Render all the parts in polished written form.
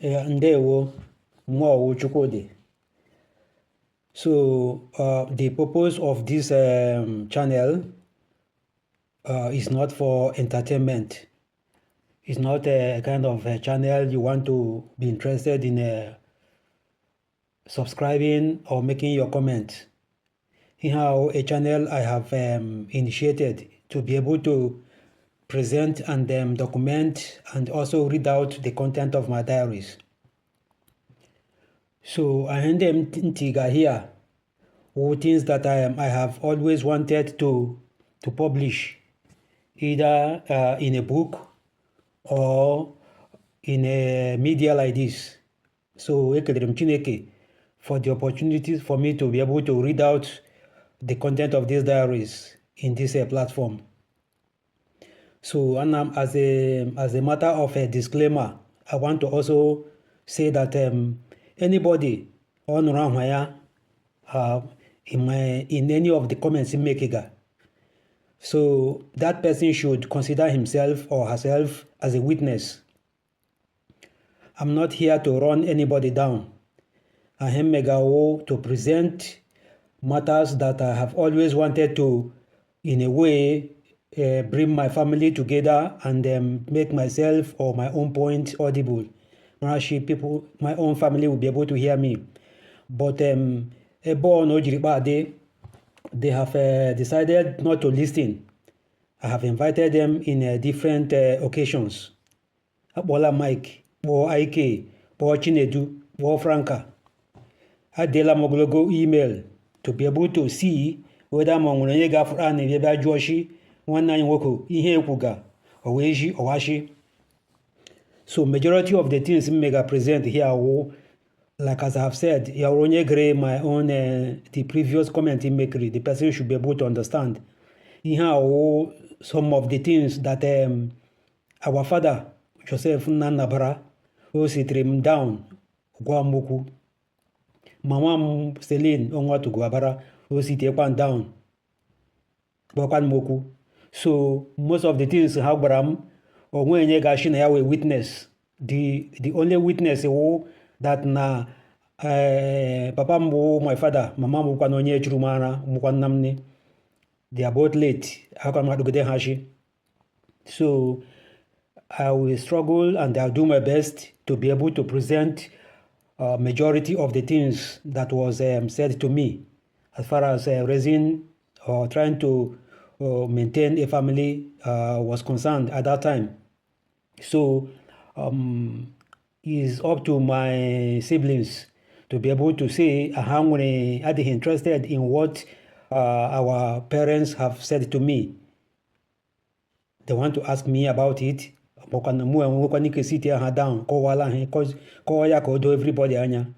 Ndewo, Mo Chukwudi. So, the purpose of this channel is not for entertainment. It's not a kind of a channel you want to be interested in subscribing or making your comment. Here, a channel I have initiated to be able to present and document and also read out the content of my diaries. So I hand them Ntiga here, things that I have always wanted to publish, either in a book or in a media like this. So ekelere m Chineke for the opportunities for me to be able to read out the content of these diaries in this platform. So, and as a matter of a disclaimer, I want to also say that anybody on around here in any of the comments in Mekiga, so that person should consider himself or herself as a witness. I'm not here to run anybody down. I am Megao to present matters that I have always wanted to, in a way, bring my family together and make myself or my own point audible. People, my own family will be able to hear me. But they have decided not to listen. I have invited them in different occasions. Bola Mike, Bo Ike, Bo Chinedu, Bo Franca. I deal ogologo email to be able to see whether ma nwere onye ga-afụrụ a na-ebe bịa jụọ shi nwanne anyị nwoke ihe ekwuga oweji owashi. So majority of the things mega present here like as I have said, onye gre my own the previous comment in Mekri, the person should be able to understand. Ihe some of the things that our father Joseph Nnanabara who sit him down gwa mokwu. Mama Celine Onwatugu Abara who sit down Bokan Moku. So most of the things how Bram or when you gashi na yawe witness. The only witness that na papa mbo my father, mama mbo kwa nonye churumana mbo namni. They are both late. How come I do get hashi? So I will struggle and I'll do my best to be able to present majority of the things that was said to me as far as raising or trying to maintain a family was concerned at that time. So it's up to my siblings to be able to say, are they interested in what our parents have said to me? They want to ask me about it. Down, everybody anya.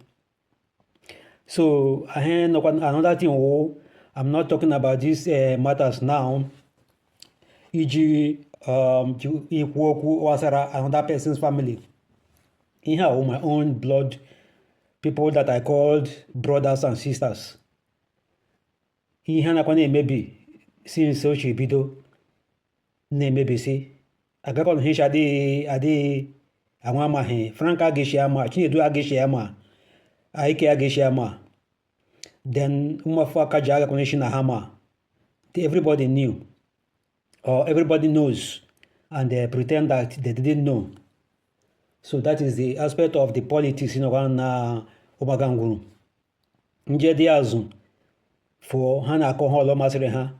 So another thing, I'm not talking about these matters now. E.g., another person's family. Here my own blood people that I called brothers and sisters. Here maybe since social bido maybe see. Agakon hisha ade amama he Franka Gishama, Chinedu Agishama, Aike Agishama. Then Umafa Kajaga connection Hama. Everybody knew. Or everybody knows. And they pretend that they didn't know. So that is the aspect of the politics in Wana Obaganguru. Njedi Azun for Hana alcohol masreha.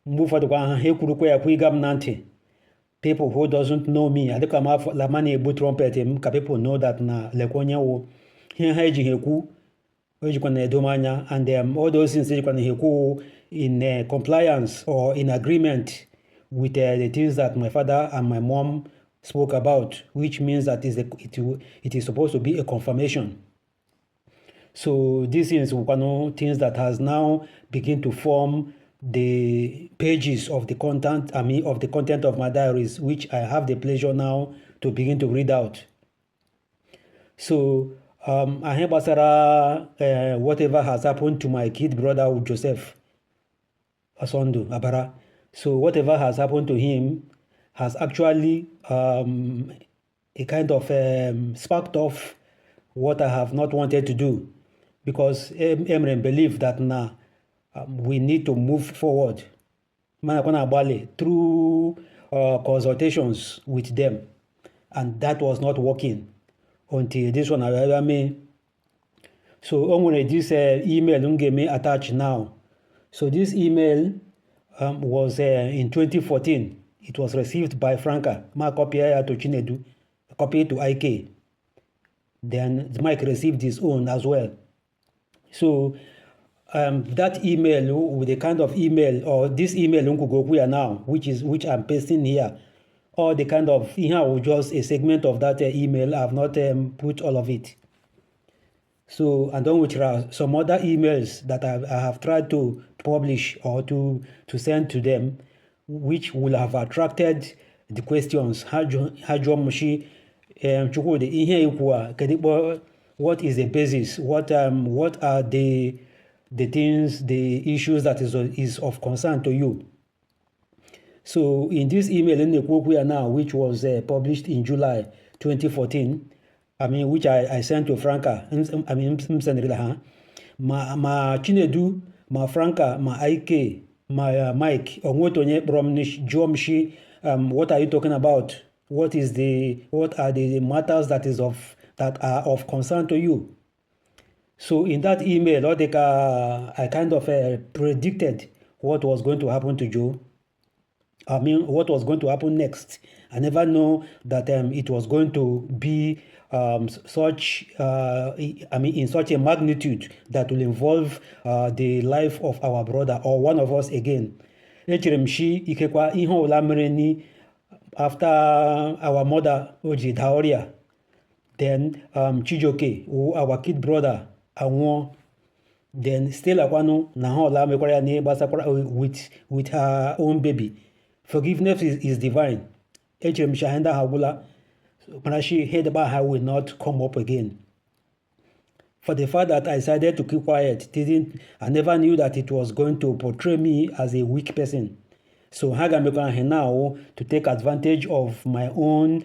Mufa the Hekuru ya Kuigam Nante. People who doesn't know me, I think I'm la money boot trumpet people know that na lekonya wo here haji heku ojikwana domanya and all those things ojikwana heku in compliance or in agreement with the things that my father and my mom spoke about, which means that it is supposed to be a confirmation. So these things things that has now begin to form the pages of the content, of the content of my diaries, which I have the pleasure now to begin to read out. So, I have whatever has happened to my kid brother Joseph Asondo Abara. So whatever has happened to him has actually it kind of sparked off what I have not wanted to do, because Emre believed that now we need to move forward through consultations with them, and that was not working until this one I mean. So I'm going to this email me attached now. So this email was in 2014. It was received by Franca. Ma copy to Chinedu, copy to IK. Then Mike received his own as well. So that email, with the kind of email, or this email we are now, which I'm pasting here, or the kind of just a segment of that email. I've not put all of it. So, and then there are some other emails that I have tried to publish or to send to them, which will have attracted the questions. What is the basis? What are the things, the issues that is of concern to you? So in this email in the book we are now, which was published in July 2014, which I sent to Franca, ma Chinedu, ma Franca, ma IK, ma Mike, onwetonye bromnish jomshi, what are you talking about? What are the matters that are of concern to you? So in that email, I kind of predicted what was going to happen to Joe. What was going to happen next. I never know that it was going to be in such a magnitude that will involve the life of our brother or one of us again. After our mother, Oji Daoria, then Chijoke, our kid brother, Anwo, then still Akwano, Nahola Mekwara with her own baby. Forgiveness is divine. Echem Shahenda Hagula, Panashi heard about her will not come up again. For the fact that I decided to keep quiet, I never knew that it was going to portray me as a weak person. So Hagamekana now to take advantage of my own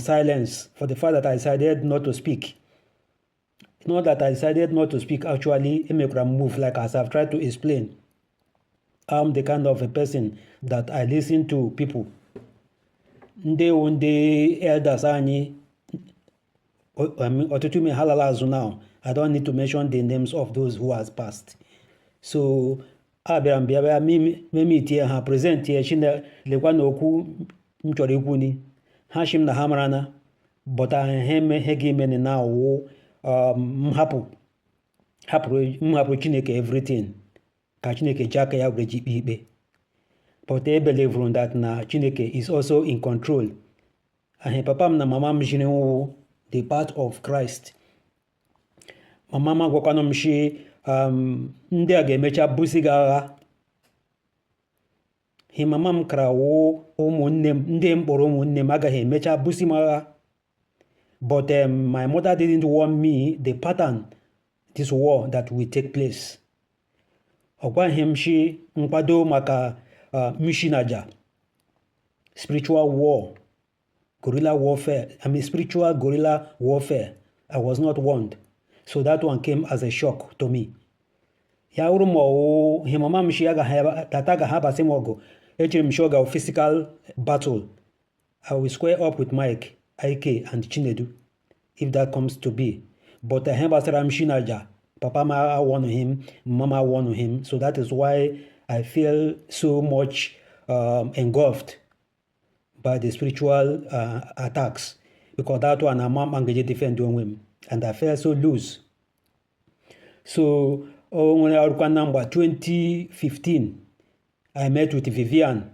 silence, for the fact that I decided not to speak. Not that I decided not to speak, actually, Emekra move, like as I've tried to explain. I'm the kind of a person that I listen to people. Ndị elders anyị, ọtụtụ me halala azụ now. I don't need to mention the names of those who has passed. So abịara bịa meme tie ha present here chine lekwa na okwu m chọrọ ikwu ni ha shim na ha mara na but ha ga-eme na wụ m hapụrụ Chineke everything ka Chineke ji aka ya were ji ikpe ikpe. But I believe that na Chineke is also in control. And papa m na mama m jiri the part of Christ. Mama m gwakwana m shi ndị a ga-emecha busi gị agha. Mama m kara ụmụnne m, ndị mkpọrọ ụmụnne m agaghị emecha busi m agha. But my mother didn't warn me the pattern this war that will take place. Ọ gwaghị m shi nkwado maka Mishinaja, spiritual war, guerrilla warfare. Spiritual guerrilla warfare. I was not warned. So that one came as a shock to me. Himama Mishiaga Tataga Habasimogo, HM Shoga physical battle. I will square up with Mike, IK, and Chinedu, if that comes to be. But I have Shinaja. Papa Ma won him, Mama won him. So that is why I feel so much engulfed by the spiritual attacks, because that one I'm engaged defending him, and I felt so loose. So when I was number 2015, I met with Vivian.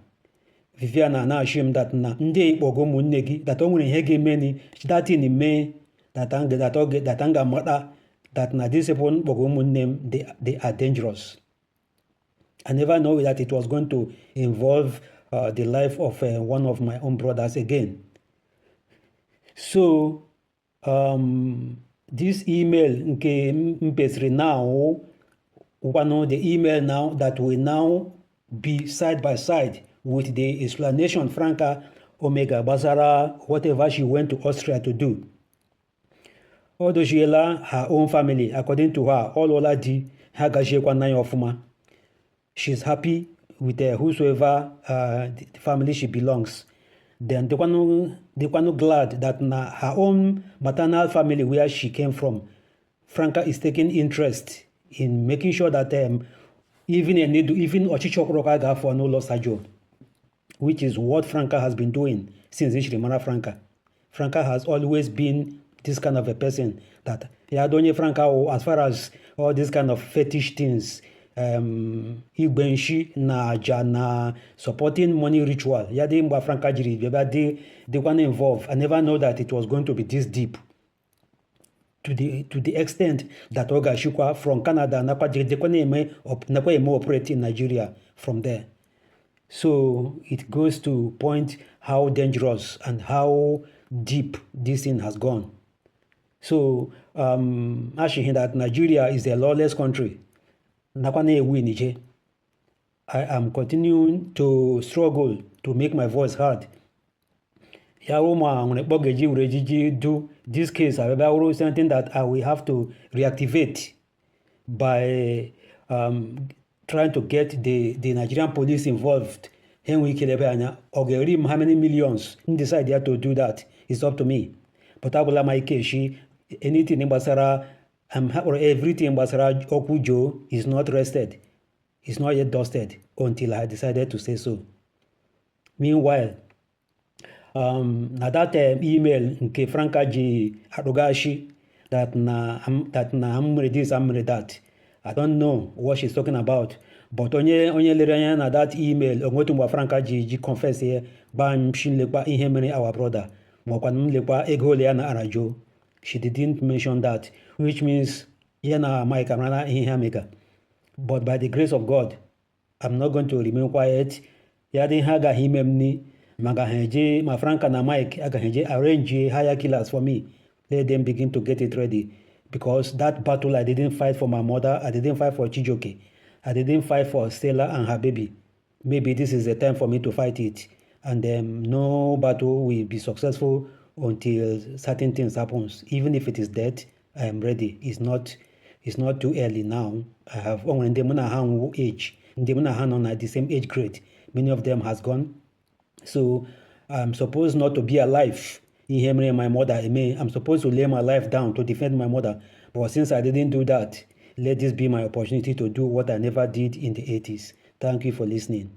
Vivian and I assumed that nde bogomu negi that only hege many that in me that anga mother that na this upon bogomu name they are dangerous. I never know that it was going to involve the life of one of my own brothers again. So, this email, now, the email now that will now be side by side with the explanation, Franca, Omega Basara, whatever she went to Austria to do. Although she her own family, according to her, all Oladi Hagashekwanaya Ofuma. She's happy with whosoever the family she belongs. Then they were glad that her own maternal family where she came from, Franca is taking interest in making sure that even Ochichokroka got for no loss ajo, which is what Franca has been doing since Ishrimara Franca. Franca has always been this kind of a person that Yadonye Franca, as far as all these kind of fetish things, Igbenshi na aja na supporting money ritual. Yadi Mba Franca Jiri, they want to involve. I never know that it was going to be this deep. To the extent that Oga Shukwa from Canada they operate in Nigeria from there. So it goes to point how dangerous and how deep this thing has gone. So actually that Nigeria is a lawless country. I am continuing to struggle to make my voice heard. Do this case, however, something that I will have to reactivate by trying to get the Nigerian police involved. How many millions decide to do that? It's up to me. But I will my case, anything in Basara or everything in Basara Okujo is not rested. It's not yet dusted until I decided to say so. Meanwhile, that email nke Franca ji Arugashi that I'm ready this, I'm ready that. I don't know what she's talking about. But onye lere na that email onwetumba Franca ji confess here ban shinlekwa ihe mere our brother. Mwakwan lekwa ego le na arajo. She didn't mention that, which means yana Mike Amrana ihe maker. But by the grace of God, I'm not going to remain quiet. Yadi haga himemni magaheje ma Franca na Mike agaheje arrange higher killers for me. Let them begin to get it ready. Because that battle I didn't fight for my mother, I didn't fight for Chijoke, I didn't fight for Stella and her baby. Maybe this is the time for me to fight it. And no battle will be successful until certain things happens. Even if it is dead, I am ready. It's not too early now. I have age. On at the same age grade. Many of them has gone. So I'm supposed not to be alive. My mother, I'm supposed to lay my life down to defend my mother. But since I didn't do that, let this be my opportunity to do what I never did in the 80s. Thank you for listening.